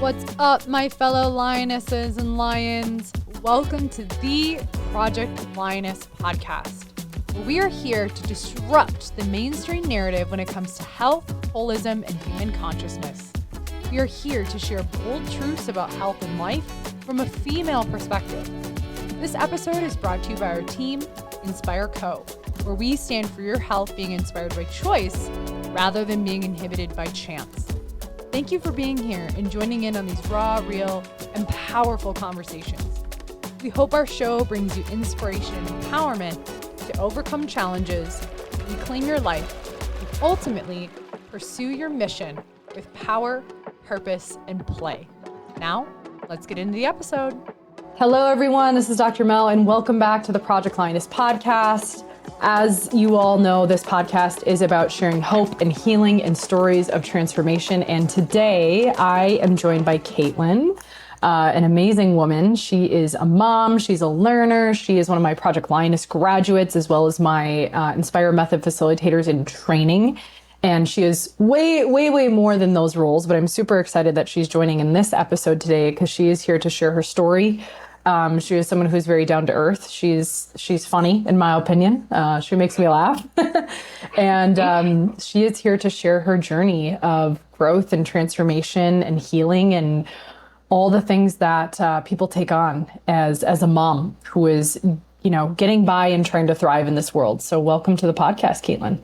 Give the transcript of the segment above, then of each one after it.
What's up, my fellow lionesses and lions? Welcome to the Project Lioness podcast, where we are here to disrupt the mainstream narrative when it comes to health, holism, and human consciousness. We are here to share bold truths about health and life from a female perspective. This episode is brought to you by our team, Inspire Co., where we stand for your health being inspired by choice rather than being inhibited by chance. Thank you for being here and joining in on these raw, real, and powerful conversations. We hope our show brings you inspiration and empowerment to overcome challenges, reclaim your life, and ultimately pursue your mission with power, purpose, and play. Now, let's get into the episode. Hello, everyone. This is Dr. Mel, and welcome back to the Project Lioness podcast. As you all know, this podcast is about sharing hope and healing and stories of transformation. And today I am joined by Caitlin, an amazing woman. She is a mom. She's a learner. She is one of my Project Lioness graduates, as well as my Inspire Method facilitators in training. And she is way more than those roles. But I'm super excited that she's joining in this episode today because she is here to share her story. She is someone who's very down to earth. She's funny, in my opinion. She makes me laugh. And she is here to share her journey of growth and transformation and healing and all the things that people take on as a mom who is, getting by and trying to thrive in this world. So welcome to the podcast, Caitlin.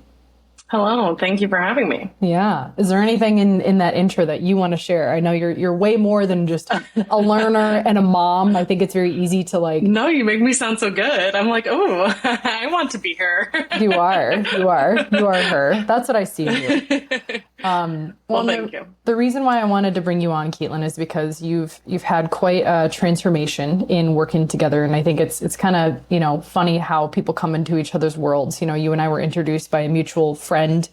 Hello. Thank you for having me. Yeah. Is there anything in that intro that you want to share? I know you're way more than just a learner and a mom. I think it's very easy to No, you make me sound so good. I'm like, oh, I want to be her. You are her. That's what I see in you. Well, thank you. The reason why I wanted to bring you on, Caitlin, is because you've had quite a transformation in working together. And I think it's kind of, funny how people come into each other's worlds. You and I were introduced by a mutual friend,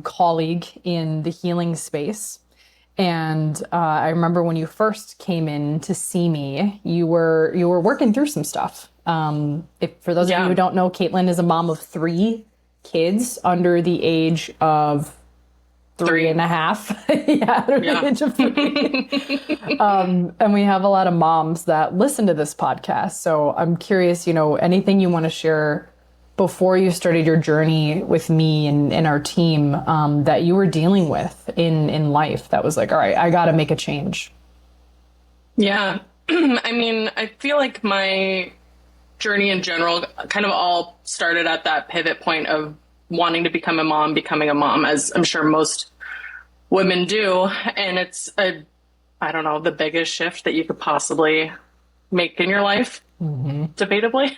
colleague in the healing space. And I remember when you first came in to see me, you were working through some stuff. For those of you who don't know, Caitlin is a mom of 3 kids under the age of 3.5. Under the age of 3. And we have a lot of moms that listen to this podcast. So I'm curious, anything you want to share before you started your journey with me and our team that you were dealing with in life that was like, all right, I got to make a change. Yeah. I mean, I feel like my journey in general kind of all started at that pivot point of wanting to becoming a mom, as I'm sure most women do. And it's the biggest shift that you could possibly make in your life. Mm-hmm. Debatably.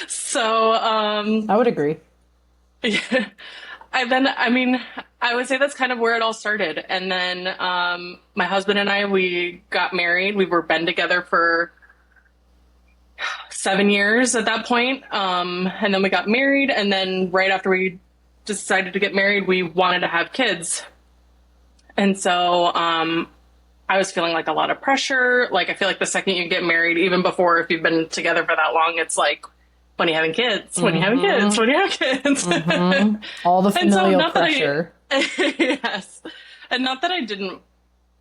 So, I would agree. Yeah. I would say that's kind of where it all started. And then, my husband and I, we got married. We were been together for 7 years at that point. And then we got married. And then right after we decided to get married, we wanted to have kids. And so, I was feeling like a lot of pressure. Like, I feel like the second you get married, even before, if you've been together for that long, it's like, when are you having kids? When are you having kids? When are you having kids? Mm-hmm. All the familial pressure. Yes. And not that I didn't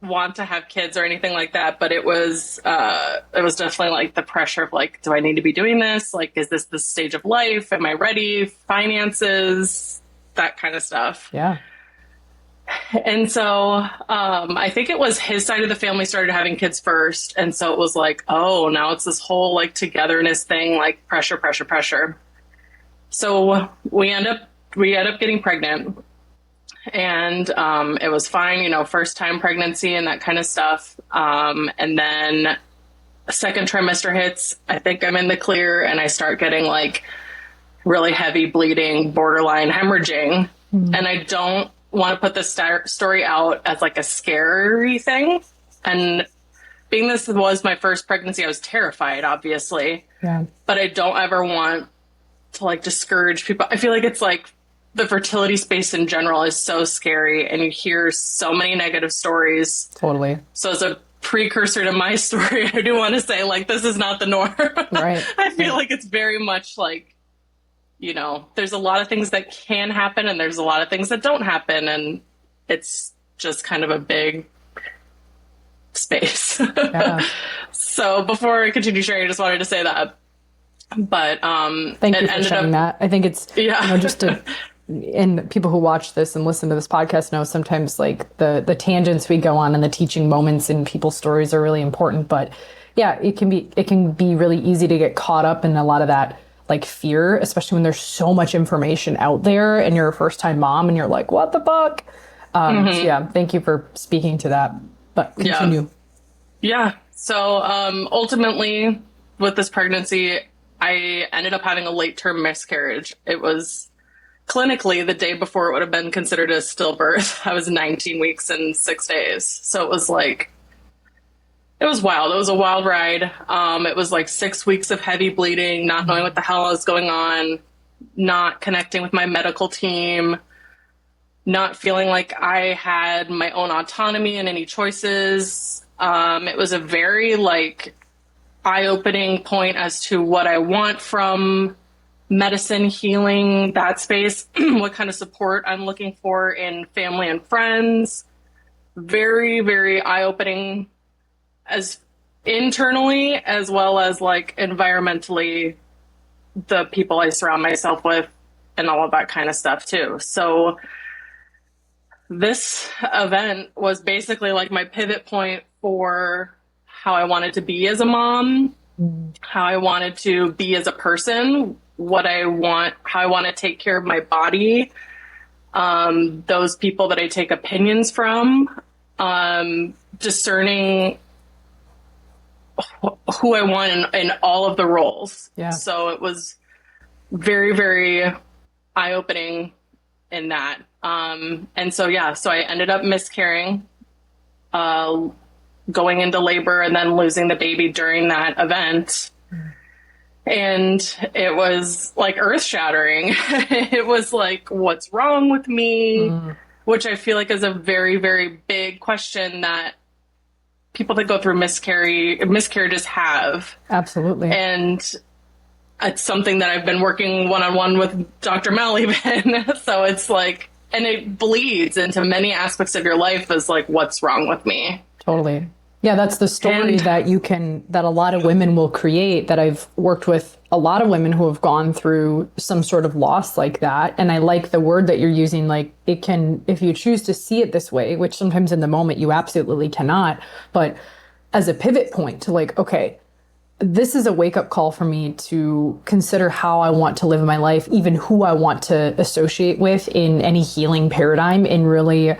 want to have kids or anything like that, but it was definitely like the pressure of like, do I need to be doing this? Like, is this the stage of life? Am I ready? Finances, that kind of stuff. Yeah. And so I think it was his side of the family started having kids first. And so it was like, oh, now it's this whole like togetherness thing, like pressure. So we end up getting pregnant, and it was fine, first time pregnancy and that kind of stuff. And then second trimester hits, I think I'm in the clear, and I start getting like really heavy bleeding, borderline hemorrhaging. Mm-hmm. And I don't want to put this story out as like a scary thing. And being this was my first pregnancy, I was terrified, obviously. Yeah. But I don't ever want to like discourage people. I feel like it's like the fertility space in general is so scary, and you hear so many negative stories. Totally. So as a precursor to my story, I do want to say like, this is not the norm. Right. I feel like it's very much like, there's a lot of things that can happen and there's a lot of things that don't happen. And it's just kind of a big space. Yeah. So before I continue sharing, I just wanted to say that. But thank you for sharing that. I think it's, just to, and people who watch this and listen to this podcast know sometimes like the tangents we go on and the teaching moments in people's stories are really important. But yeah, it can be really easy to get caught up in a lot of that like fear, especially when there's so much information out there and you're a first time mom and you're like, what the fuck? So yeah, thank you for speaking to that. But continue. Yeah. So ultimately with this pregnancy, I ended up having a late term miscarriage. It was clinically the day before it would have been considered a stillbirth. I was 19 weeks and 6 days. So it was like, it was wild. It was a wild ride. It was like 6 weeks of heavy bleeding, not knowing what the hell was going on, not connecting with my medical team, not feeling like I had my own autonomy and any choices. It was a very like eye-opening point as to what I want from medicine, healing, that space, what kind of support I'm looking for in family and friends. Very, very eye-opening as internally as well as like environmentally, the people I surround myself with and all of that kind of stuff too. So this event was basically like my pivot point for how I wanted to be as a mom, how I wanted to be as a person, how I want to take care of my body, those people that I take opinions from, discerning who I want in all of the roles. Yeah. So it was very, very eye-opening in that. And so, so I ended up miscarrying, going into labor and then losing the baby during that event. And it was like earth shattering. It was like, what's wrong with me? Which I feel like is a very, very big question that people that go through miscarriages have. Absolutely. And it's something that I've been working one-on-one with Dr. Mel even. So it's like, and it bleeds into many aspects of your life as like, what's wrong with me? Totally. Yeah, that's the story that a lot of women will create, that I've worked with a lot of women who have gone through some sort of loss like that. And I like the word that you're using, like it can, if you choose to see it this way, which sometimes in the moment you absolutely cannot, but as a pivot point to like, okay, this is a wake-up call for me to consider how I want to live my life, even who I want to associate with in any healing paradigm, and really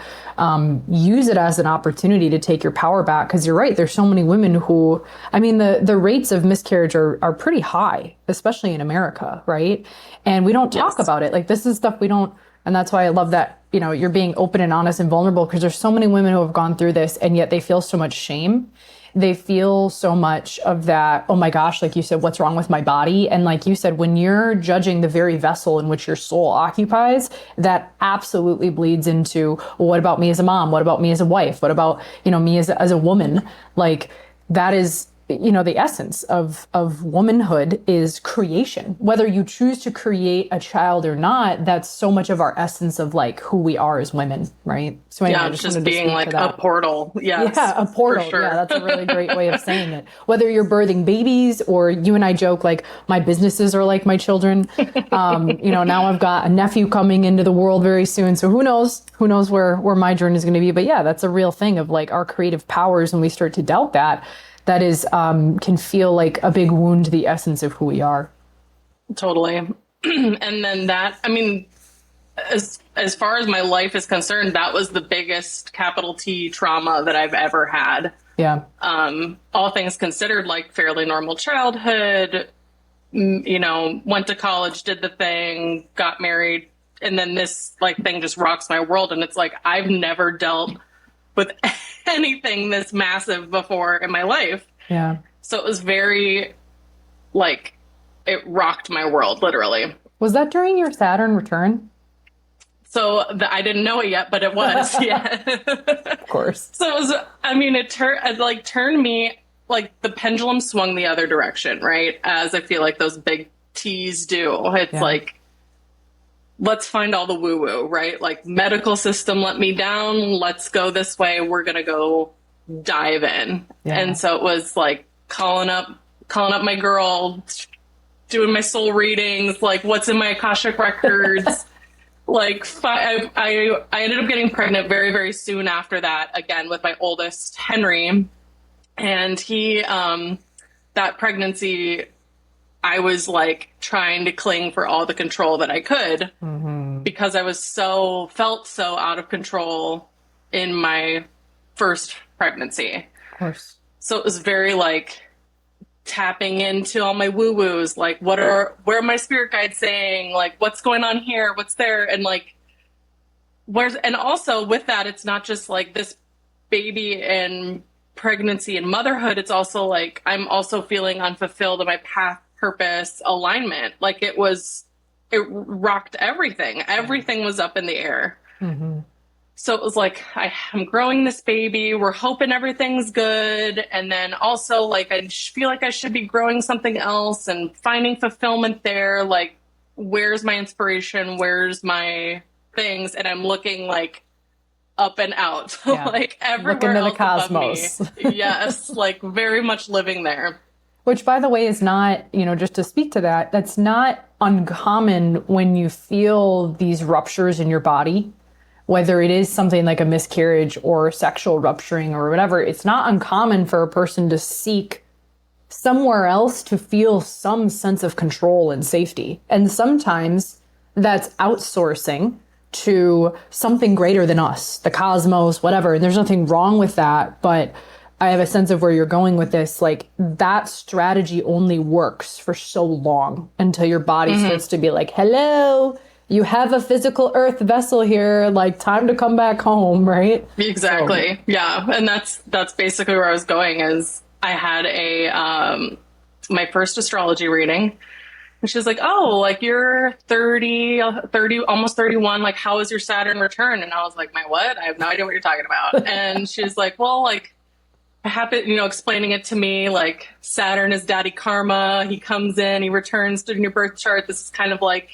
use it as an opportunity to take your power back. Because you're right, there's so many women who, I mean, the rates of miscarriage are pretty high, especially in America, right? And we don't talk about it. Like this is stuff we don't, and that's why I love that, you're being open and honest and vulnerable, because there's so many women who have gone through this and yet they feel so much shame. They feel so much of that, oh my gosh, like you said, what's wrong with my body? And like you said, when you're judging the very vessel in which your soul occupies, that absolutely bleeds into, well, what about me as a mom? What about me as a wife? What about, me as a woman? Like that is, the essence of womanhood is creation. Whether you choose to create a child or not, that's so much of our essence of like who we are as women, right? So anyway, just being like a portal. Yes, yeah, a portal. Sure. Yeah, that's a really great way of saying it. Whether you're birthing babies or you and I joke like my businesses are like my children. Now I've got a nephew coming into the world very soon. So who knows where my journey is going to be. But yeah, that's a real thing of like our creative powers. When we start to doubt that is, can feel like a big wound to the essence of who we are. Totally. And then as far as my life is concerned, that was the biggest capital T trauma that I've ever had. Yeah. All things considered, like fairly normal childhood, went to college, did the thing, got married. And then this like thing just rocks my world. And it's like, I've never dealt with anything this massive before in my life. Yeah. So it was very, like, it rocked my world, literally. Was that during your Saturn return? So I didn't know it yet, but it was, yeah. Of course. So it was, it turned me, like, the pendulum swung the other direction, right? As I feel like those big T's do. It's like, let's find all the woo-woo, right? Like medical system let me down. Let's go this way. We're going to go dive in. Yeah. And so it was like calling up my girl, doing my soul readings, like what's in my Akashic records. Like I ended up getting pregnant very, very soon after that, again, with my oldest, Henry. And he, that pregnancy, I was like trying to cling for all the control that I could because I felt so out of control in my first pregnancy. Of course. So it was very like tapping into all my woo-woos, like where are my spirit guides saying, like what's going on here, what's there, and like and also with that, it's not just like this baby and pregnancy and motherhood, it's also like I'm also feeling unfulfilled in my path, purpose, alignment. Like it rocked everything was up in the air. So it was like I'm growing this baby, we're hoping everything's good, and then also like I feel like I should be growing something else and finding fulfillment there. Like where's my inspiration, where's my things? And I'm looking like up and out, like everywhere Look into else the cosmos. above me. Yes, like very much living there. Which, by the way, is not, just to speak to that, that's not uncommon when you feel these ruptures in your body, whether it is something like a miscarriage or sexual rupturing or whatever. It's not uncommon for a person to seek somewhere else to feel some sense of control and safety. And sometimes that's outsourcing to something greater than us, the cosmos, whatever. And there's nothing wrong with that. But I have a sense of where you're going with this. Like that strategy only works for so long until your body starts to be like, hello, you have a physical earth vessel here, like time to come back home, right? Exactly. So. Yeah. And that's basically where I was going. Is I had my first astrology reading. And she's like, oh, like you're 30, almost 31. Like, how is your Saturn return? And I was like, my what? I have no idea what you're talking about. And she's like, well, like I happen, explaining it to me, like Saturn is daddy karma. He comes in, he returns to your birth chart. This is kind of like,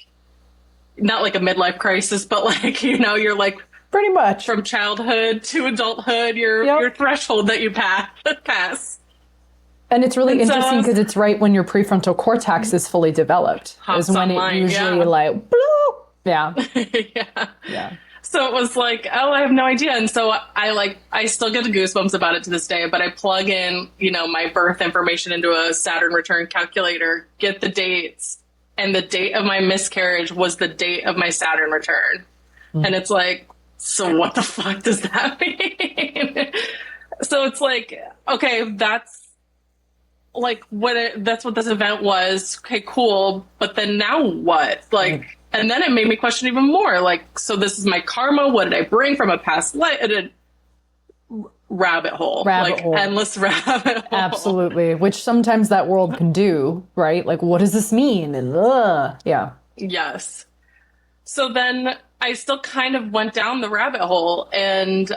not like a midlife crisis, but like, you're like pretty much from childhood to adulthood, your threshold that you pass. And it's really interesting because it's right when your prefrontal cortex is fully developed is when it usually like, bloop. Yeah. Yeah. So it was like, oh, I have no idea. And so I still get the goosebumps about it to this day, but I plug in, my birth information into a Saturn return calculator, get the dates, and the date of my miscarriage was the date of my Saturn return. And it's like, so what the fuck does that mean? So it's like, okay, that's like that's what this event was. Okay, cool. But then now what? Like, and then it made me question even more. Like, so this is my karma. What did I bring from a past life? Rabbit hole. Endless rabbit hole. Absolutely. Which sometimes that world can do, right? Like, what does this mean? And yeah. Yes. So then I still kind of went down the rabbit hole and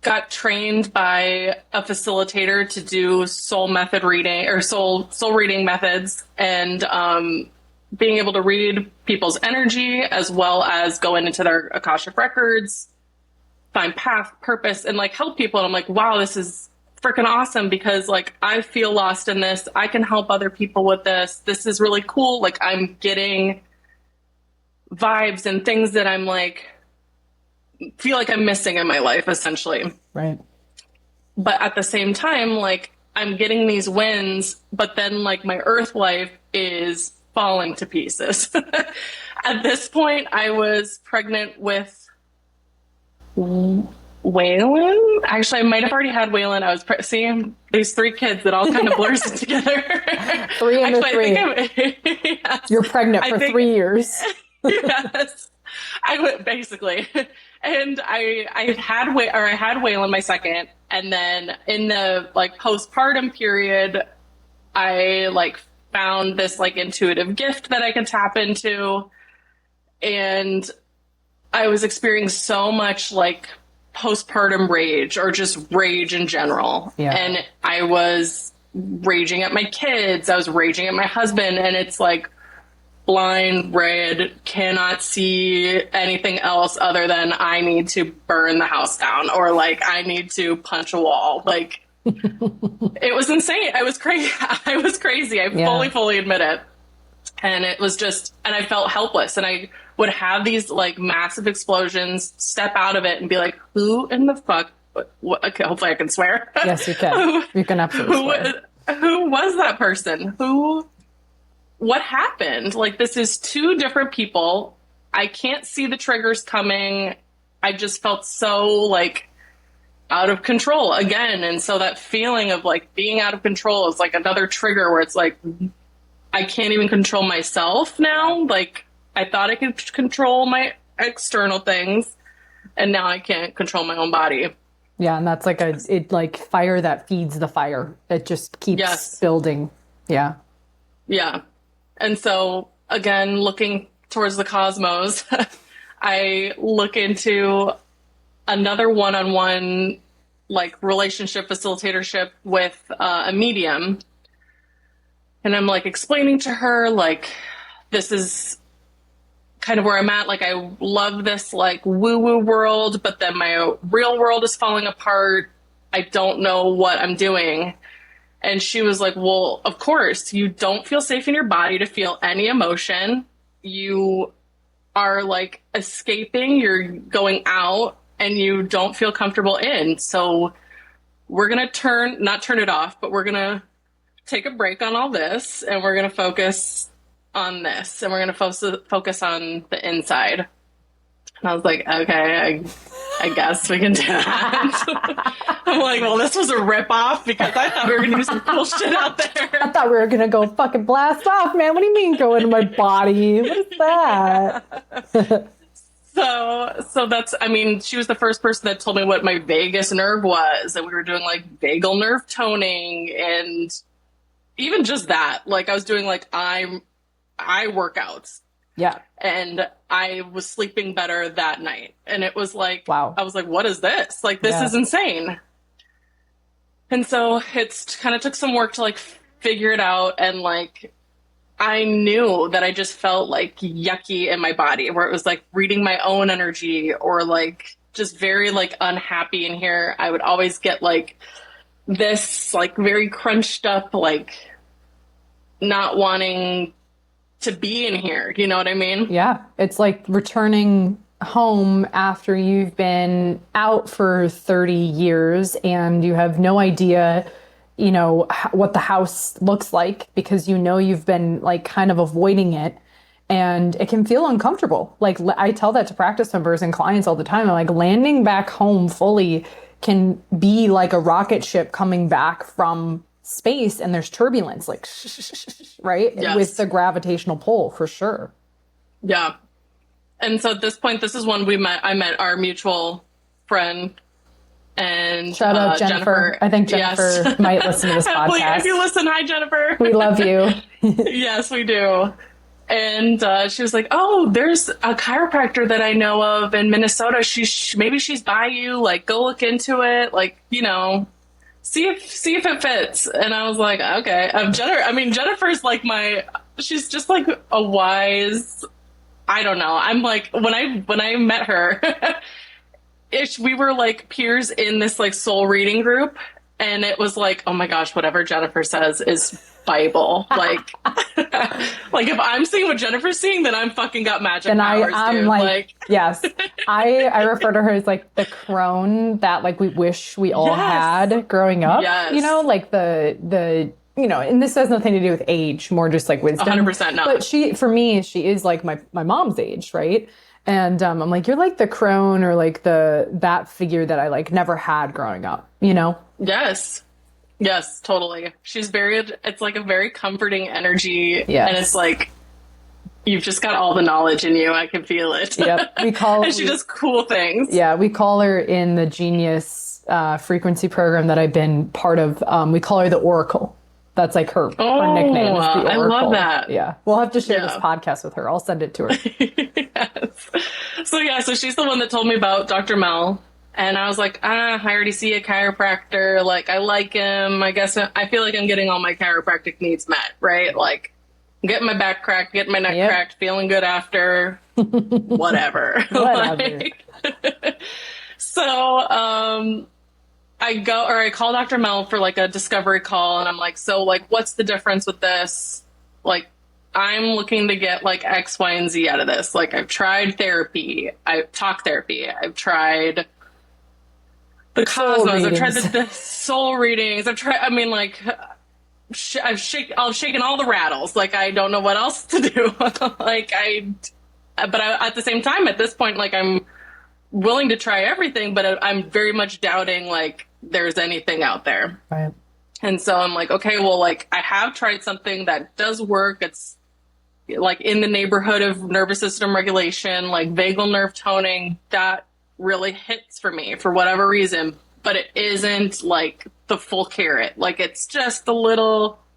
got trained by a facilitator to do soul method reading or soul reading methods, and being able to read people's energy as well as going into their Akashic records, find path, purpose, and like help people. And I'm like, wow, this is freaking awesome because like I feel lost in this. I can help other people with this. This is really cool. Like I'm getting vibes and things that I'm like, feel like I'm missing in my life, essentially. Right. But at the same time, like I'm getting these wins, but then like my earth life is falling to pieces. At this point, I was pregnant with Waylon. Actually, I might have already had Waylon. I was seeing these three kids that all kind of blurs it together. Three under three. Yes. You're pregnant for 3 years. Yes. I went basically. And I had Waylon my second, and then in the like postpartum period, I like found this like intuitive gift that I could tap into, and I was experiencing so much like postpartum rage or just rage in general. Yeah. And I was raging at my kids, I was raging at my husband, and it's like, blind, red, cannot see anything else other than I need to burn the house down, or like I need to punch a wall. Like it was insane. I was crazy. I was crazy. I fully admit it. And it was just, and I felt helpless, and I would have these like massive explosions, step out of it and be like, who in the fuck, what, okay, hopefully I can swear. Yes, you can. You can absolutely swear. Who was that person? What happened? Like, this is two different people. I can't see the triggers coming. I just felt so like out of control again. And so that feeling of like being out of control is like another trigger where it's like, I can't even control myself now. Like, I thought I could control my external things, and now I can't control my own body. Yeah, and that's like it like fire that feeds the fire. It just keeps building. Yeah. Yeah. And so, again, looking towards the cosmos, I look into another one-on-one like relationship facilitatorship with a medium. And I'm like explaining to her, like, this is kind of where I'm at. Like, I love this like woo-woo world, but then my real world is falling apart. I don't know what I'm doing. And she was like, well, of course, you don't feel safe in your body to feel any emotion. You are like escaping, you're going out, and you don't feel comfortable in. So we're going to not turn it off, but we're going to take a break on all this, and we're going to focus on this, and we're going to focus on the inside. And I was like, okay, I guess we can do that. I'm like, well, this was a ripoff because I thought we were going to do some cool shit out there. I thought we were going to go fucking blast off, man. What do you mean go into my body? What is that? So that's, I mean, she was the first person that told me what my vagus nerve was, and we were doing like vagal nerve toning, and even just that, like I was doing like eye workouts. Yeah. And I was sleeping better that night. And it was like, wow. I was like, what is this? Like, this is insane. And so it's kind of took some work to like figure it out. And like, I knew that I just felt like yucky in my body, where it was like reading my own energy, or like just very like unhappy in here. I would always get like this like very crunched up, like not wanting to be in here. You know what I mean? Yeah. It's like returning home after you've been out for 30 years and you have no idea, you know, what the house looks like, because you know you've been like kind of avoiding it, and it can feel uncomfortable. Like I tell that to practice members and clients all the time. I'm like, landing back home fully can be like a rocket ship coming back from space, and there's turbulence, like right? Yes. With the gravitational pull, for sure. Yeah. And so at this point, this is when I met our mutual friend. And shout out Jennifer. I think Jennifer might listen to this podcast. If you listen, hi Jennifer. We love you. Yes, we do. And she was like, "Oh, there's a chiropractor that I know of in Minnesota. Maybe she's by you. Like, go look into it. Like, you know, see if it fits." And I was like, "Okay." Jennifer's like she's just like a wise. I don't know. I'm like, when I met her, we were like peers in this like soul reading group, and it was like, oh my gosh, whatever Jennifer says is Bible. Like, like if I'm seeing what Jennifer's seeing, then I'm fucking got magic powers. I'm dude. like, yes. I refer to her as like the crone that like we wish we all had growing up. Yes. You know, like the you know, and this has nothing to do with age, more just like wisdom. 100% not. But for me, she is like my mom's age, right? And I'm like, you're like the crone, or like that figure that I like never had growing up, you know? Yes. Yes, totally. It's like a very comforting energy. Yes. And it's like, you've just got all the knowledge in you. I can feel it. Yep. And she does cool things. Yeah. We call her in the Genius frequency program that I've been part of. We call her the Oracle. That's like her nickname. Is the Oracle. I love that. Yeah. We'll have to share this podcast with her. I'll send it to her. Yes. So she's the one that told me about Dr. Mel. And I was like, I already see a chiropractor. Like, I like him. I guess I feel like I'm getting all my chiropractic needs met, right? Like, getting my back cracked, getting my neck cracked, feeling good after, whatever. So, I call Dr. Mel for like a discovery call, and I'm like, so like, what's the difference with this? Like, I'm looking to get like X, Y, and Z out of this. Like, I've tried therapy, talk therapy, I've tried the cosmos, I've tried the soul readings, I've tried, I mean, like, I've shaken all the rattles. Like, I don't know what else to do. At the same time, at this point, like, I'm willing to try everything, but I'm very much doubting, like, there's anything out there. Right. And so I'm like, okay, well, like, I have tried something that does work. It's like in the neighborhood of nervous system regulation, like vagal nerve toning, that really hits for me for whatever reason, but it isn't like the full carrot. Like, it's just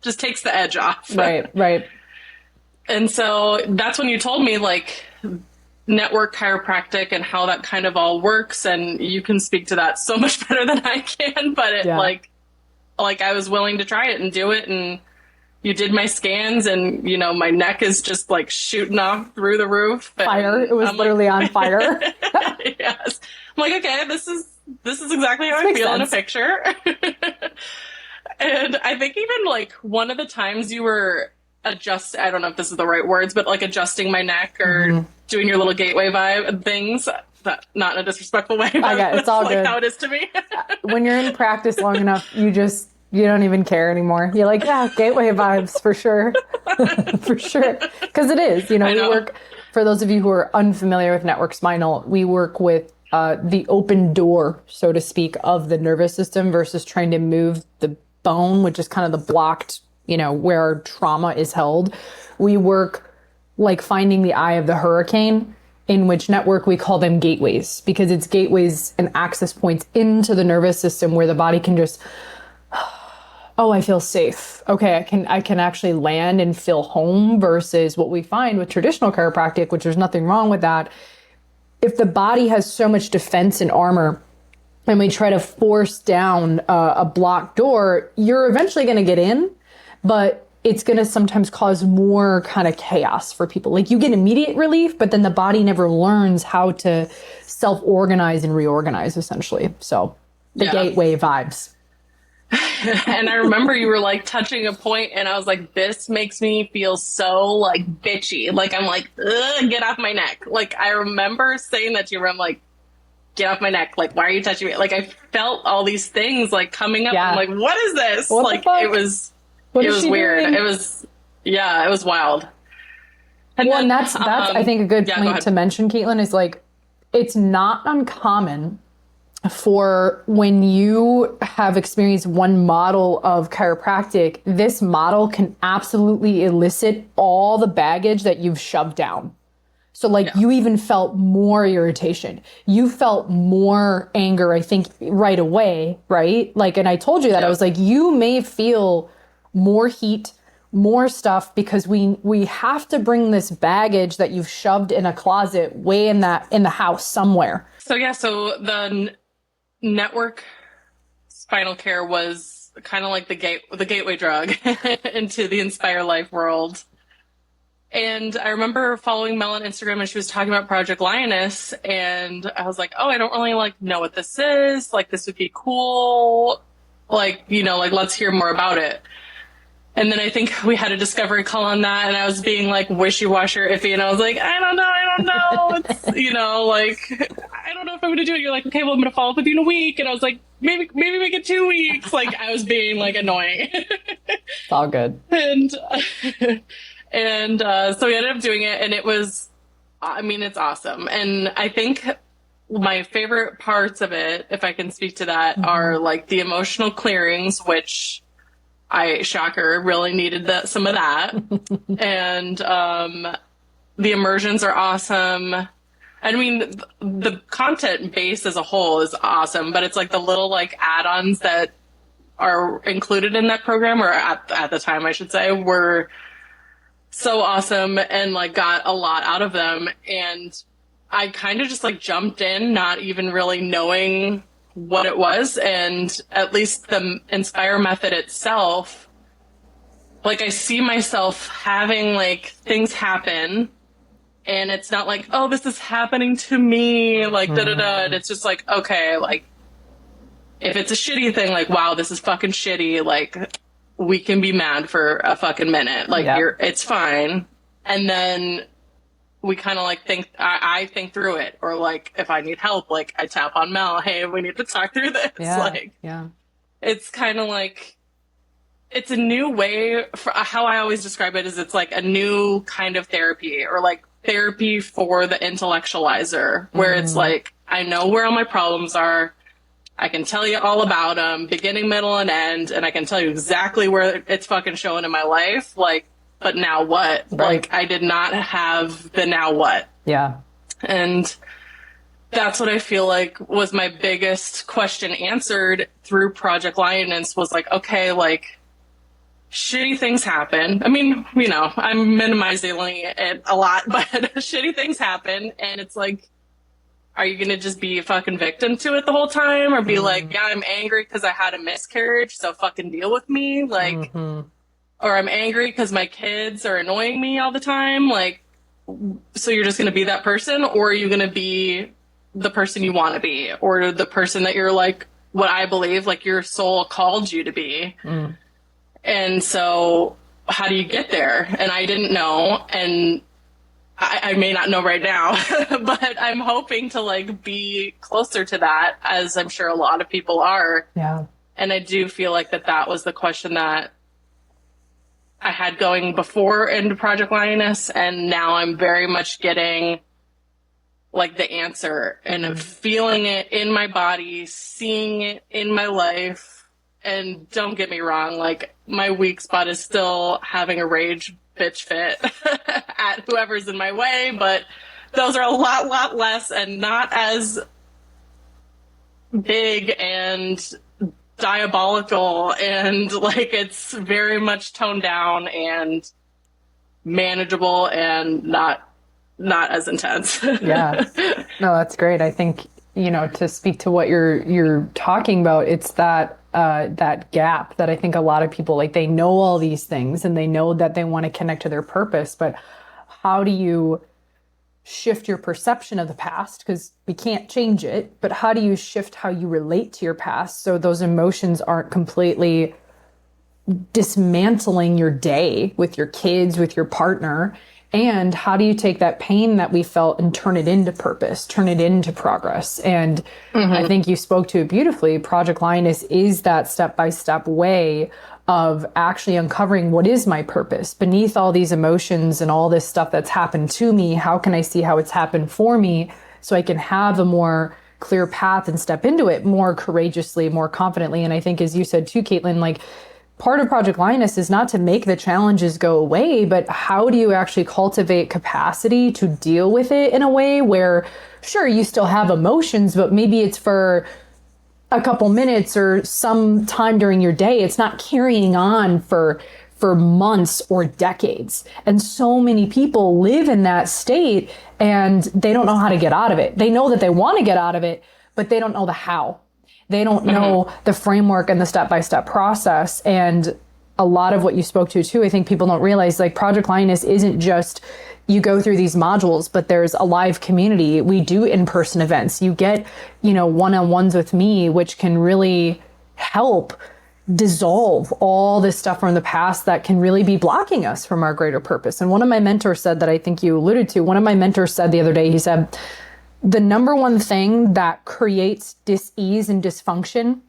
just takes the edge off. Right. And so that's when you told me, like, network chiropractic and how that kind of all works. And you can speak to that so much better than I can, but it like I was willing to try it and do it. And you did my scans, and, you know, my neck is just like shooting off through the roof. Fire. It was literally on fire. Yes. I'm like, okay, this is exactly how I feel in a picture. And I think even like one of the times you were I don't know if this is the right words, but like adjusting my neck or doing your little gateway vibe things, not in a disrespectful way. I got it. It's all like good. How it is to me. When you're in practice long enough, you don't even care anymore. You're like, yeah, gateway vibes for sure. For sure. Because it is, you know, we work, for those of you who are unfamiliar with network spinal, we work with the open door, so to speak, of the nervous system versus trying to move the bone, which is kind of the blocked, you know, where our trauma is held. We work like finding the eye of the hurricane, in which network we call them gateways, because it's gateways and access points into the nervous system where the body can just, oh, I feel safe. Okay, I can actually land and feel home, versus what we find with traditional chiropractic, which there's nothing wrong with that. If the body has so much defense and armor, and we try to force down a blocked door, you're eventually going to get in, but it's going to sometimes cause more kind of chaos for people. Like, you get immediate relief, but then the body never learns how to self-organize and reorganize, essentially. So the gateway vibes. And I remember you were like touching a point, and I was like, this makes me feel so like bitchy. Like, I'm like, ugh, get off my neck. Like, I remember saying that to you, where I'm like, get off my neck. Like, why are you touching me? Like, I felt all these things like coming up. Yeah. I'm like, what is this? What like, it was weird. Doing? It was wild. And that's I think a good point to mention, Caitlin, is like, it's not uncommon for when you have experienced one model of chiropractic, this model can absolutely elicit all the baggage that you've shoved down. So like you even felt more irritation. You felt more anger, I think, right away, right? Like, and I told you that. I was like, you may feel more heat, more stuff, because we have to bring this baggage that you've shoved in a closet way in the house somewhere. So the network spinal care was kind of like the gateway drug into the Inspire Life world. And I remember following Mel on Instagram, and she was talking about Project Lioness, and I was like, oh, I don't really like know what this is. Like, this would be cool. Like, you know, like, let's hear more about it. And then I think we had a discovery call on that, and I was being like wishy-washy or iffy, and I was like, I don't know. It's, you know, like, I don't know if I'm going to do it. You're like, okay, well, I'm going to follow up with you in a week. And I was like, maybe make it 2 weeks. Like, I was being like annoying. It's all good. And so we ended up doing it, and it was, I mean, it's awesome. And I think my favorite parts of it, if I can speak to that, are like the emotional clearings, which shocker, really needed some of that. And the immersions are awesome. I mean, the content base as a whole is awesome, but it's like the little like add-ons that are included in that program, or at the time, I should say, were so awesome, and like got a lot out of them. And I kind of just like jumped in, not even really knowing what it was. And at least the Inspire method itself, like I see myself having like things happen, and it's not like, oh, this is happening to me, like da da da. And it's just like, okay, like if it's a shitty thing, like, wow, this is fucking shitty, like we can be mad for a fucking minute, like it's fine. And then we kind of like I think through it, or like if I need help, like I tap on Mel, hey, we need to talk through this. It's kind of like, it's a new way. For how I always describe it is, it's like a new kind of therapy, or like therapy for the intellectualizer, where it's like, I know where all my problems are. I can tell you all about them, beginning, middle, and end, and I can tell you exactly where it's fucking showing in my life. Like, but now what? Right. Like, I did not have the now what. Yeah. And that's what I feel like was my biggest question answered through Project Lioness, was like, okay, like, shitty things happen. I mean, you know, I'm minimizing it a lot, but shitty things happen. And it's like, are you going to just be a fucking victim to it the whole time? Or be like, yeah, I'm angry because I had a miscarriage, so fucking deal with me. Like, or I'm angry because my kids are annoying me all the time. Like, so you're just going to be that person? Or are you going to be the person you want to be? Or the person that you're like, what I believe, like your soul called you to be? And so how do you get there? And I didn't know. And I may not know right now, but I'm hoping to like be closer to that, as I'm sure a lot of people are. Yeah. And I do feel like that was the question that I had going before into Project Lioness. And now I'm very much getting like the answer, and feeling it in my body, seeing it in my life. And don't get me wrong, like my weak spot is still having a rage bitch fit at whoever's in my way, but those are a lot less and not as big and diabolical, and like it's very much toned down and manageable and not as intense. Yeah. No, that's great. I think, you know, to speak to what you're talking about, it's that that gap that I think a lot of people, like, they know all these things and they know that they want to connect to their purpose, but how do you shift your perception of the past? Because we can't change it, but how do you shift how you relate to your past so those emotions aren't completely dismantling your day with your kids, with your partner? And how do you take that pain that we felt and turn it into purpose, turn it into progress? And I think you spoke to it beautifully. Project Lioness is that step-by-step way of actually uncovering what is my purpose beneath all these emotions and all this stuff that's happened to me. How can I see how it's happened for me so I can have a more clear path and step into it more courageously, more confidently? And I think, as you said too, Caitlin, like, part of Project Lioness is not to make the challenges go away, but how do you actually cultivate capacity to deal with it in a way where, sure, you still have emotions, but maybe it's for a couple minutes or some time during your day. It's not carrying on for months or decades. And so many people live in that state and they don't know how to get out of it. They know that they want to get out of it, but they don't know the how. They don't know the framework and the step-by-step process. And a lot of what you spoke to too, I think people don't realize, like, Project Lioness isn't just you go through these modules, but there's a live community. We do in-person events. You get, you know, one-on-ones with me, which can really help dissolve all this stuff from the past that can really be blocking us from our greater purpose. And one of my mentors said, that I think you alluded to, one of my mentors said the other day, he said, the number one thing that creates dis-ease and dysfunction,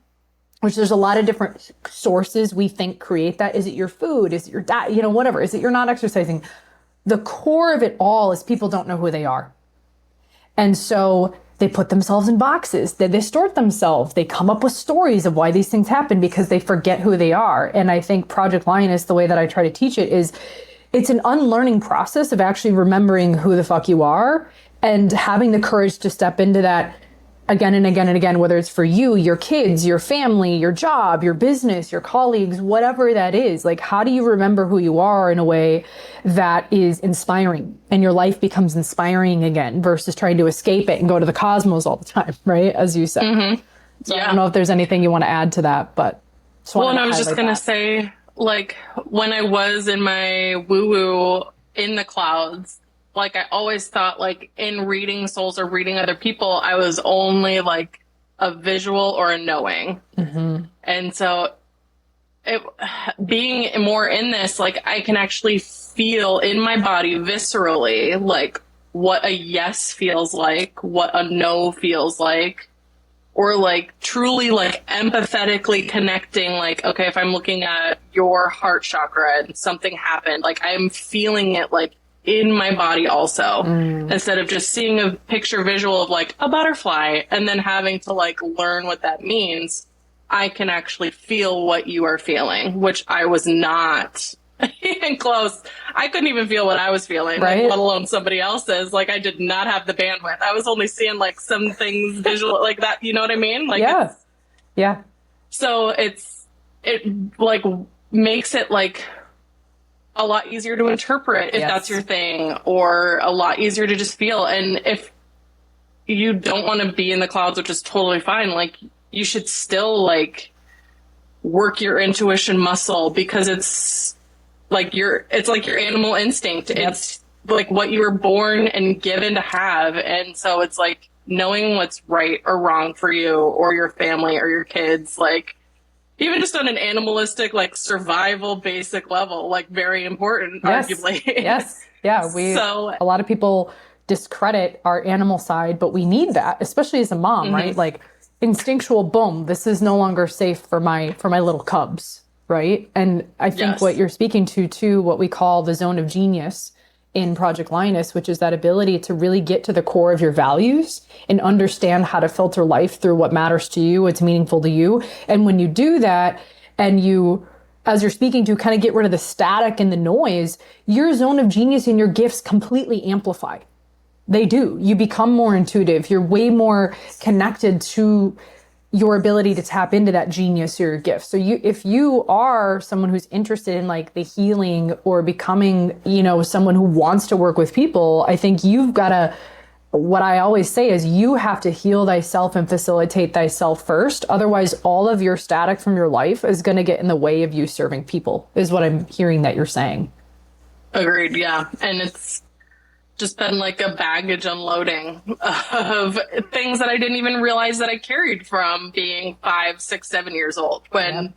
which there's a lot of different sources we think create that. Is it your food? Is it your diet? You know, whatever. Is it you're not exercising? The core of it all is people don't know who they are. And so they put themselves in boxes. They distort themselves. They come up with stories of why these things happen because they forget who they are. And I think Project Lioness, the way that I try to teach it, is it's an unlearning process of actually remembering who the fuck you are and having the courage to step into that again and again and again, whether it's for you, your kids, your family, your job, your business, your colleagues, whatever that is. Like, how do you remember who you are in a way that is inspiring and your life becomes inspiring again versus trying to escape it and go to the cosmos all the time, right? As you said. So I don't know if there's anything you want to add to that, but well, and I was just going to say, like when I was in my woo-woo in the clouds, like I always thought like in reading souls or reading other people, I was only like a visual or a knowing. And so being more in this, like I can actually feel in my body viscerally, like what a yes feels like, what a no feels like, or like truly like empathetically connecting, like, okay, if I'm looking at your heart chakra and something happened, like I'm feeling it like in my body also, instead of just seeing a picture visual of like a butterfly and then having to like learn what that means. I can actually feel what you are feeling, which I was not even close. I couldn't even feel what I was feeling, Right. like, let alone somebody else's. Like I did not have the bandwidth. I was only seeing like some things visual like that. You know what I mean? Like, yeah. So it like makes it like a lot easier to interpret if that's your thing, or a lot easier to just feel. And if you don't want to be in the clouds, which is totally fine, like you should still like work your intuition muscle, because it's like your animal instinct. It's like what you were born and given to have. And so it's like knowing what's right or wrong for you or your family or your kids, like even just on an animalistic, like survival basic level, like very important, arguably. Yeah. A lot of people discredit our animal side, but we need that, especially as a mom, right? Like instinctual, boom, this is no longer safe for my little cubs, right? And I think what you're speaking to too, what we call the zone of genius in Project Lioness, which is that ability to really get to the core of your values and understand how to filter life through what matters to you, what's meaningful to you. And when you do that, and you, as you're speaking to, kind of get rid of the static and the noise, your zone of genius and your gifts completely amplify. They do. You become more intuitive. You're way more connected to your ability to tap into that genius or your gift. So if you are someone who's interested in like the healing or becoming, someone who wants to work with people, I think you've got to, what I always say is you have to heal thyself and facilitate thyself first. Otherwise, all of your static from your life is going to get in the way of you serving people, is what I'm hearing that you're saying. Agreed. Yeah. And it's just been like a baggage unloading of things that I didn't even realize that I carried from being 5, 6, 7 years old. When,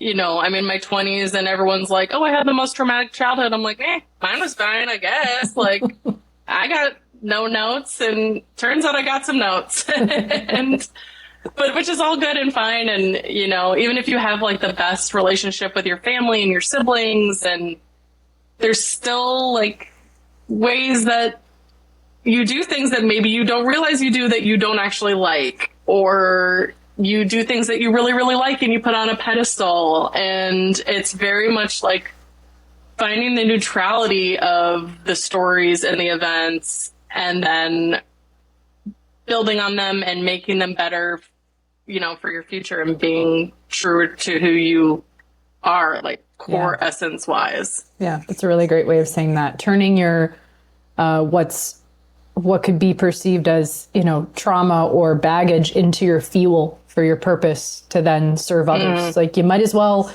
I'm in my 20s and everyone's like, oh, I had the most traumatic childhood. I'm like, mine was fine, I guess. Like, I got no notes, and turns out I got some notes. But which is all good and fine. And, even if you have like the best relationship with your family and your siblings, and there's still like ways that you do things that maybe you don't realize you do that you don't actually like, or you do things that you really, really like and you put on a pedestal. And it's very much like finding the neutrality of the stories and the events, and then building on them and making them better, for your future, and being true to who you are, like core essence wise. Yeah, that's a really great way of saying that. Turning your what could be perceived as, trauma or baggage into your fuel for your purpose to then serve others. Like you might as well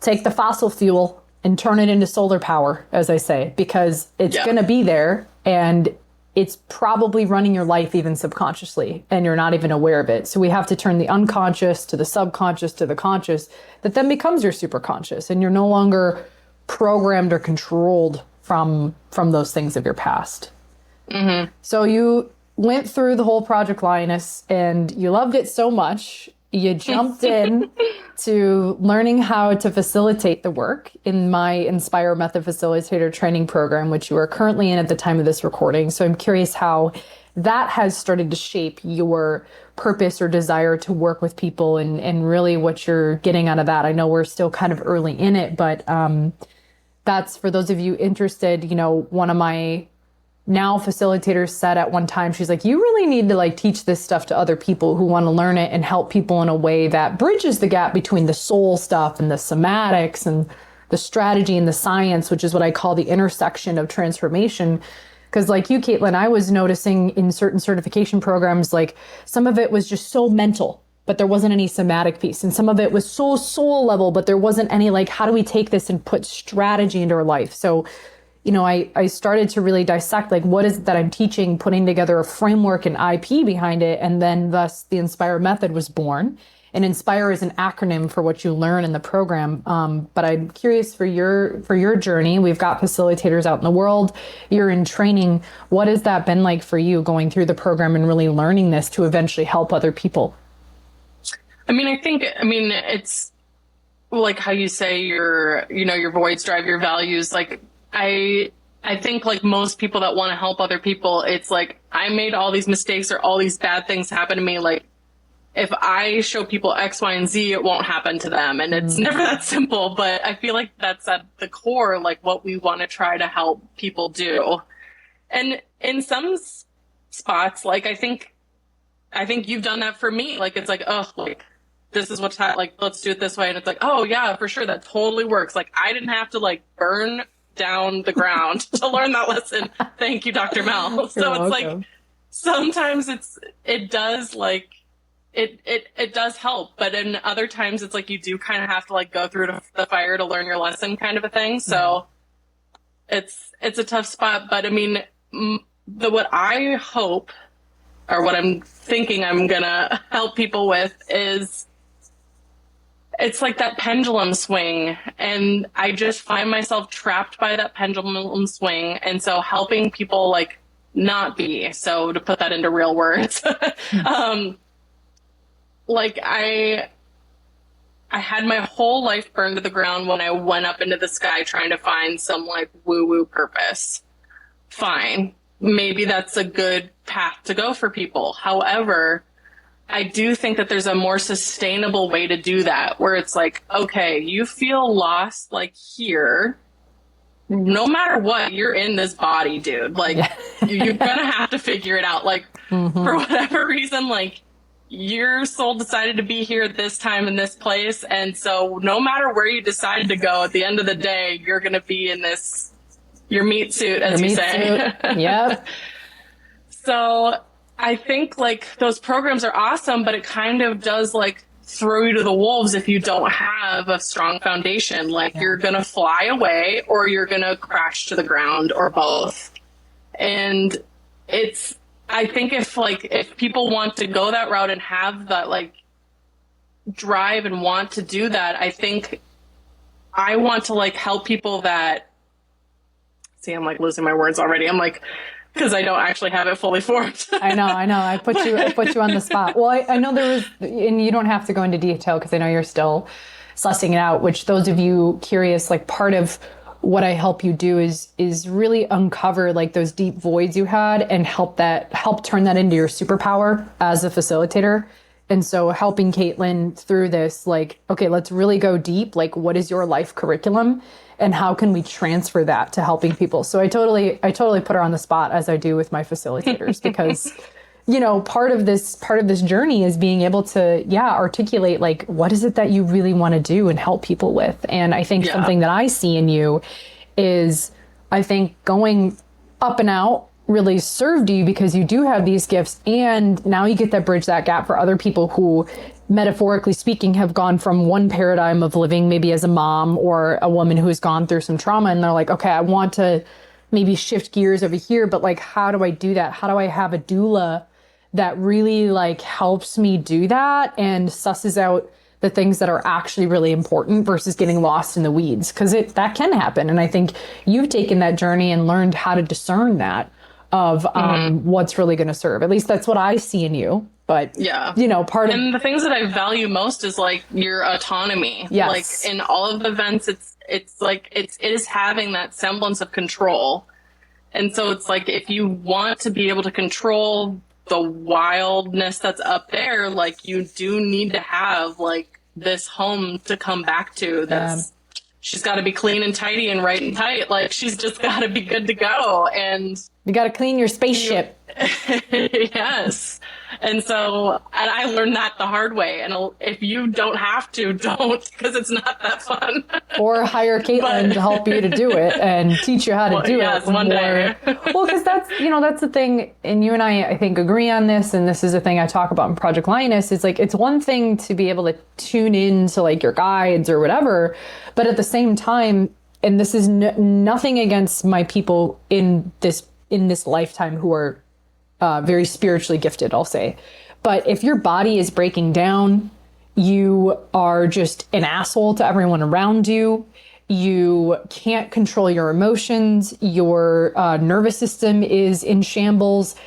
take the fossil fuel and turn it into solar power, as I say, because it's going to be there, and it's probably running your life even subconsciously, and you're not even aware of it. So we have to turn the unconscious to the subconscious to the conscious, that then becomes your superconscious, and you're no longer programmed or controlled from those things of your past. So you went through the whole Project Lioness and you loved it so much, you jumped in to learning how to facilitate the work in my Inspire Method Facilitator training program, which you are currently in at the time of this recording. So I'm curious how that has started to shape your purpose or desire to work with people, and really what you're getting out of that. I know we're still kind of early in it, but that's for those of you interested. One of my now facilitators said at one time, she's like, you really need to like teach this stuff to other people who want to learn it and help people in a way that bridges the gap between the soul stuff and the somatics and the strategy and the science, which is what I call the intersection of transformation. Because like you, Caitlin, I was noticing in certain certification programs, like some of it was just so mental. but there wasn't any somatic piece. And some of it was so soul level, but there wasn't any like, how do we take this and put strategy into our life? So, you know, I started to really dissect, like, what is it that I'm teaching, putting together a framework and IP behind it. And then thus the Inspire method was born. And Inspire is an acronym for what you learn in the program. But I'm curious for your journey. We've got facilitators out in the world. You're in training. What has that been like for you going through the program and really learning this to eventually help other people? I mean, it's like how you say your voids drive your values. Like, I think like most people that want to help other people, it's like, I made all these mistakes or all these bad things happen to me. Like, if I show people X, Y, and Z, it won't happen to them. And it's never that simple, but I feel like that's at the core, like what we want to try to help people do. And in some spots, like, I think you've done that for me. Like, it's like, oh, like, this is what's like, let's do it this way. And it's like, oh yeah, for sure. That totally works. Like, I didn't have to like burn down the ground to learn that lesson. Thank you, Dr. Mel. So You're it's welcome. like, sometimes it does like, it does help, but in other times it's like you do kind of have to like go through the fire to learn your lesson, kind of a thing. So it's a tough spot, but I mean, what I hope, or what I'm thinking I'm gonna help people with, is it's like that pendulum swing, and I just find myself trapped by that pendulum swing. And so helping people like not be, so to put that into real words, like I had my whole life burned to the ground when I went up into the sky trying to find some like woo-woo purpose. Fine. Maybe that's a good path to go for people. However, I do think that there's a more sustainable way to do that, where it's like, okay, you feel lost like here. No matter what, you're in this body, dude. Like, you're gonna have to figure it out. Like, for whatever reason, like, your soul decided to be here at this time in this place. And so no matter where you decide to go, at the end of the day, you're going to be in this, your meat suit, as you say. Yep. So I think like those programs are awesome, but it kind of does like throw you to the wolves if you don't have a strong foundation. Like, you're going to fly away or you're going to crash to the ground, or both. And I think if people want to go that route and have that like drive and want to do that, I think I want to like help people that, see, I'm like losing my words already. I'm like, because I don't actually have it fully formed. I know. I put you on the spot. Well, I know there was, and you don't have to go into detail because I know you're still sussing it out, which those of you curious, like, part of what I help you do is really uncover like those deep voids you had and help turn that into your superpower as a facilitator. And so helping Caitlin through this, like, okay, let's really go deep. Like, what is your life curriculum and how can we transfer that to helping people? So I totally put her on the spot, as I do with my facilitators, because you know, part of this journey is being able to, articulate like, what is it that you really want to do and help people with? And I think something that I see in you is, I think going up and out really served you because you do have these gifts. And now you get to bridge that gap for other people who, metaphorically speaking, have gone from one paradigm of living, maybe as a mom or a woman who has gone through some trauma. And they're like, okay, I want to maybe shift gears over here, but like, how do I do that? How do I have a doula that really like helps me do that and susses out the things that are actually really important versus getting lost in the weeds? Because that can happen. And I think you've taken that journey and learned how to discern that of what's really going to serve. At least that's what I see in you. But, you know, and the things that I value most is like your autonomy. Yes. Like, in all of the events, it's like, it is having that semblance of control. And so it's like, if you want to be able to control the wildness that's up there, like, you do need to have like this home to come back to. She's got to be clean and tidy and right and tight. Like, she's just got to be good to go. And you got to clean your spaceship. Yes. And so, and I learned that the hard way. And if you don't have to, don't, because it's not that fun. Or hire Caitlin to help you to do it and teach you how to do it. One day. Well, because that's, that's the thing. And you and I think, agree on this. And this is a thing I talk about in Project Lioness. It's like, it's one thing to be able to tune in to like your guides or whatever. But at the same time, and this is nothing against my people in this lifetime who are very spiritually gifted, I'll say. But if your body is breaking down, you are just an asshole to everyone around you. You can't control your emotions. Your nervous system is in shambles.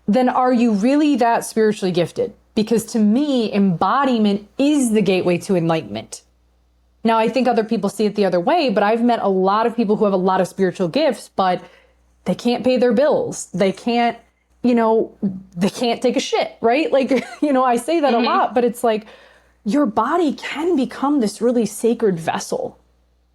Then are you really that spiritually gifted? Because to me, embodiment is the gateway to enlightenment. Now, I think other people see it the other way, but I've met a lot of people who have a lot of spiritual gifts, but they can't pay their bills. They can't, they can't take a shit, right? Like, I say that a lot, but it's like your body can become this really sacred vessel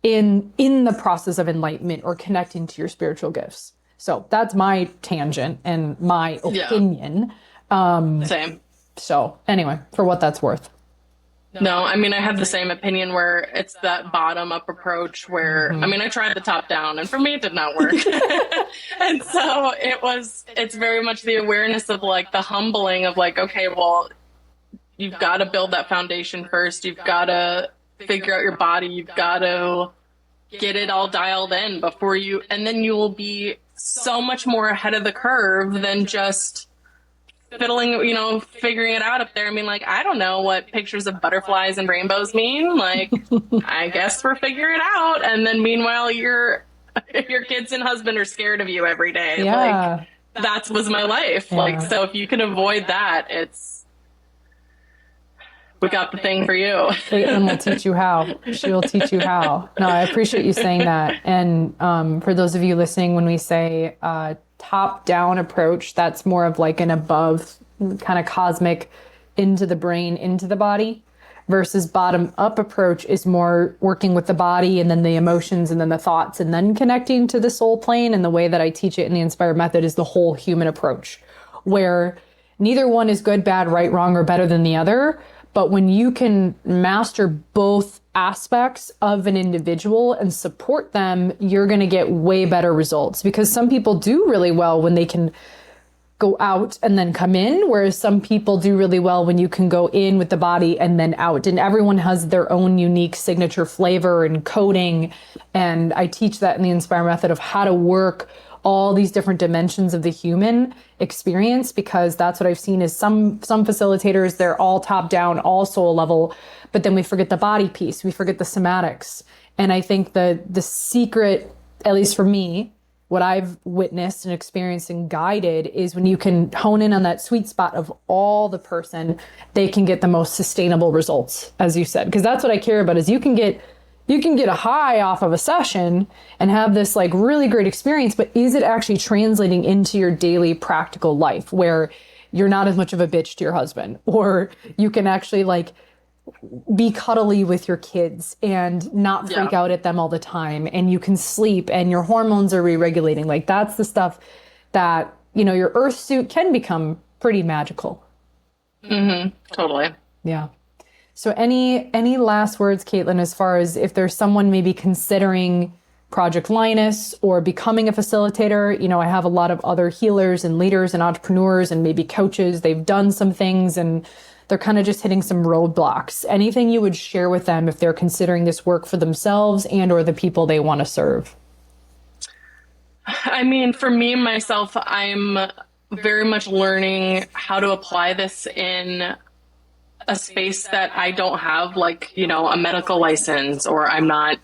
in the process of enlightenment or connecting to your spiritual gifts. So that's my tangent and my opinion. Same. So anyway, for what that's worth. No, I mean, I have the same opinion where it's that bottom up approach where, I mean, I tried the top down and for me it did not work. And so it's very much the awareness of like the humbling of like, okay, well, you've got to build that foundation first. You've got to figure out your body. You've got to get it all dialed in before and then you will be so much more ahead of the curve than just fiddling, figuring it out up there. I mean, like, I don't know what pictures of butterflies and rainbows mean. Like, I guess we're figuring it out. And then meanwhile, your kids and husband are scared of you every day. Yeah. Like, that was my life. Yeah. Like, so if you can avoid that, we got the thing for you. Caitlin will teach you how. She will teach you how. No, I appreciate you saying that. And for those of you listening, when we say top-down approach, that's more of like an above kind of cosmic into the brain, into the body, versus bottom-up approach is more working with the body and then the emotions and then the thoughts and then connecting to the soul plane. And the way that I teach it in the Inspire method is the whole human approach, where neither one is good, bad, right, wrong, or better than the other. But when you can master both aspects of an individual and support them, you're going to get way better results, because some people do really well when they can go out and then come in, whereas some people do really well when you can go in with the body and then out. And everyone has their own unique signature flavor and coding. And I teach that in the Inspire method of how to work all these different dimensions of the human experience, because that's what I've seen is some facilitators, they're all top down, all soul level, but then we forget the body piece, we forget the somatics. And I think the secret, at least for me, what I've witnessed and experienced and guided is when you can hone in on that sweet spot of all the person, they can get the most sustainable results, as you said. Because that's what I care about, is you can get a high off of a session and have this like really great experience, but is it actually translating into your daily practical life where you're not as much of a bitch to your husband, or you can actually like be cuddly with your kids and not freak out at them all the time, and you can sleep and your hormones are re-regulating. Like, that's the stuff that, your earth suit can become pretty magical. Totally. Yeah. So any last words, Caitlin, as far as if there's someone maybe considering Project Lioness or becoming a facilitator? I have a lot of other healers and leaders and entrepreneurs and maybe coaches. They've done some things and they're kind of just hitting some roadblocks. Anything you would share with them if they're considering this work for themselves and or the people they want to serve? I mean, for me, myself, I'm very much learning how to apply this in a space that I don't have, like, a medical license, or I'm not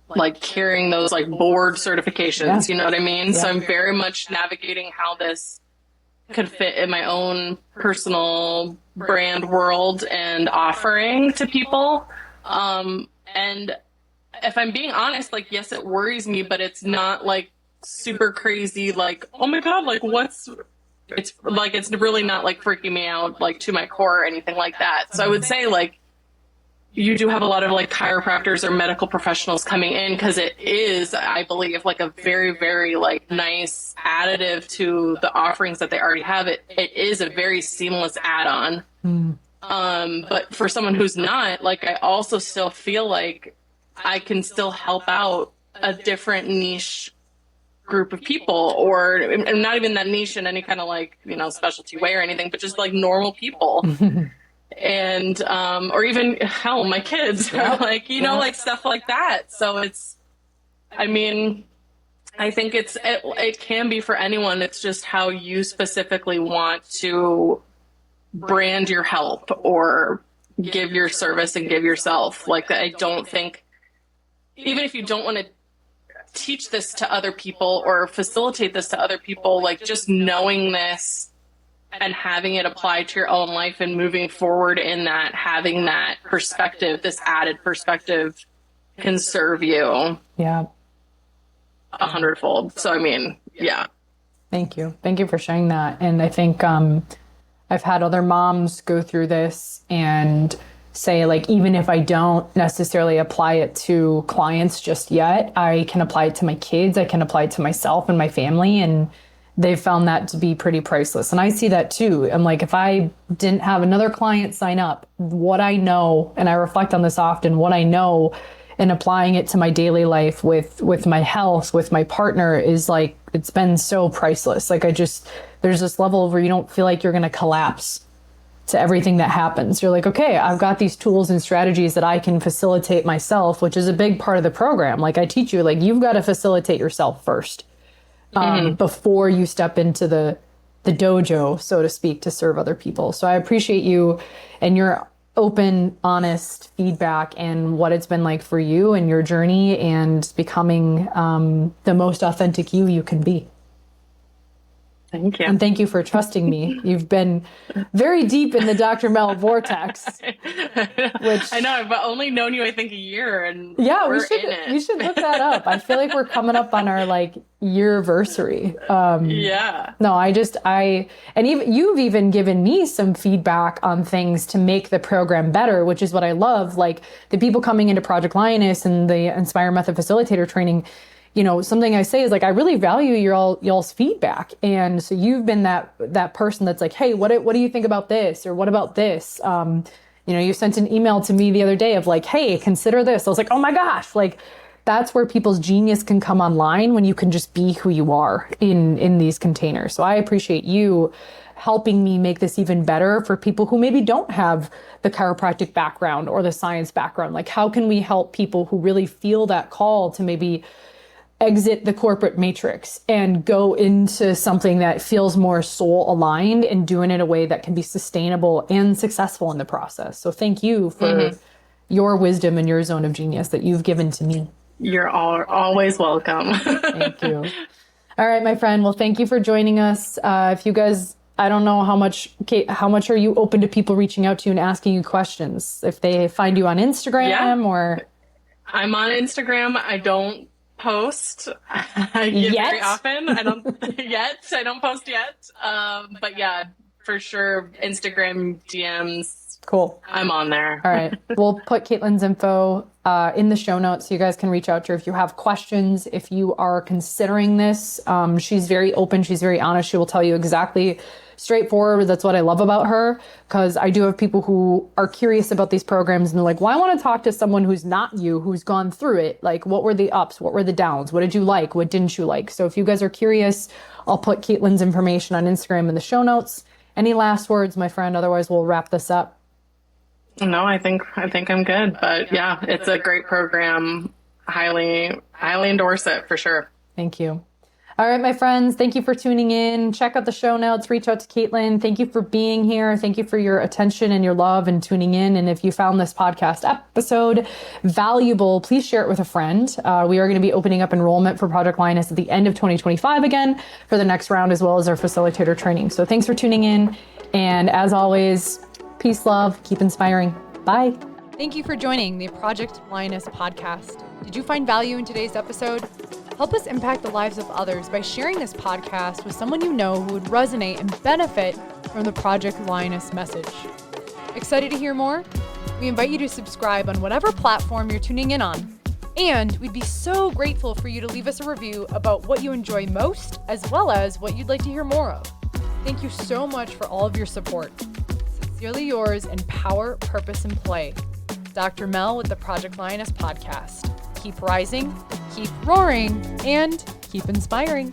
like carrying those like board certifications, you know what I mean? Yeah. So I'm very much navigating how this could fit in my own personal brand world and offering to people. And if I'm being honest, like, yes, it worries me, but it's not like super crazy, like, oh my God, like it's really not like freaking me out, like to my core or anything like that. So I would say, like, you do have a lot of like chiropractors or medical professionals coming in, because it is, I believe, like a very, very like nice additive to the offerings that they already have. It is a very seamless add-on. But for someone who's not, like, I also still feel like I can still help out a different niche group of people, or and not even that niche in any kind of like, you know, specialty way or anything, but just like normal people. And or even hell, my kids, like, you know, like stuff like that. So it's, I mean, I think it can be for anyone. It's just how you specifically want to brand your help or give your service and give yourself. Like, I don't think, even if you don't want to teach this to other people or facilitate this to other people, like just knowing this and having it apply to your own life and moving forward in that, having that perspective, this added perspective, can serve you 100-fold. So, I mean, yeah. Thank you. Thank you for sharing that. And I think I've had other moms go through this and say, like, even if I don't necessarily apply it to clients just yet, I can apply it to my kids. I can apply it to myself and my family. And they've found that to be pretty priceless. And I see that too. I'm like, if I didn't have another client sign up, what I know, and I reflect on this often, what I know and applying it to my daily life with my health, with my partner, is like, it's been so priceless. Like, there's this level where you don't feel like you're going to collapse to everything that happens. You're like, okay, I've got these tools and strategies that I can facilitate myself, which is a big part of the program. Like, I teach you, like, you've got to facilitate yourself first. Before you step into the dojo, so to speak, to serve other people. So I appreciate you and your open, honest feedback and what it's been like for you and your journey and becoming the most authentic you can be. Thank you. And thank you for trusting me. You've been very deep in the Dr. Mel vortex. Which, I know, I've only known you, I think, a year, and you should look that up. I feel like we're coming up on our like yearversary. No, and even you've even given me some feedback on things to make the program better, which is what I love. Like, the people coming into Project Lioness and the Inspire Method Facilitator training, you know, something I say is like, I really value y'all's feedback. And so you've been that person that's like, hey, what do you think about this? Or what about this? You know, you sent an email to me the other day of like, hey, consider this. I was like, oh my gosh, like, that's where people's genius can come online, when you can just be who you are in these containers. So I appreciate you helping me make this even better for people who maybe don't have the chiropractic background or the science background. Like, how can we help people who really feel that call to maybe exit the corporate matrix and go into something that feels more soul aligned and doing it in a way that can be sustainable and successful in the process. So thank you for your wisdom and your zone of genius that you've given to me. You're always welcome. Thank you. All right, my friend. Well, thank you for joining us. If you guys, I don't know how much are you open to people reaching out to you and asking you questions? If they find you on Instagram or... I'm on Instagram. I don't post very often. I don't post yet. But yeah, for sure, Instagram DMs. Cool. I'm on there. All right. We'll put Caitlin's info in the show notes so you guys can reach out to her if you have questions. If you are considering this, she's very open. She's very honest. She will tell you exactly straightforward. That's what I love about her, because I do have people who are curious about these programs and they're like, well, I want to talk to someone who's not you, who's gone through it. Like, what were the ups? What were the downs? What did you like? What didn't you like? So if you guys are curious, I'll put Caitlin's information on Instagram in the show notes. Any last words, my friend? Otherwise, we'll wrap this up. No, I think I'm good. But yeah, it's a great program. Highly endorse it for sure. Thank you. All right, my friends, thank you for tuning in. Check out the show notes. Reach out to Caitlin. Thank you for being here. Thank you for your attention and your love and tuning in. And if you found this podcast episode valuable, please share it with a friend. We are going to be opening up enrollment for Project Lioness at the end of 2025 again for the next round, as well as our facilitator training. So thanks for tuning in. And as always, peace, love, keep inspiring. Bye. Thank you for joining the Project Lioness podcast. Did you find value in today's episode? Help us impact the lives of others by sharing this podcast with someone you know who would resonate and benefit from the Project Lioness message. Excited to hear more? We invite you to subscribe on whatever platform you're tuning in on. And we'd be so grateful for you to leave us a review about what you enjoy most, as well as what you'd like to hear more of. Thank you so much for all of your support. Sincerely yours in power, purpose, and play. Dr. Mel with the Project Lioness podcast. Keep rising, keep roaring, and keep inspiring.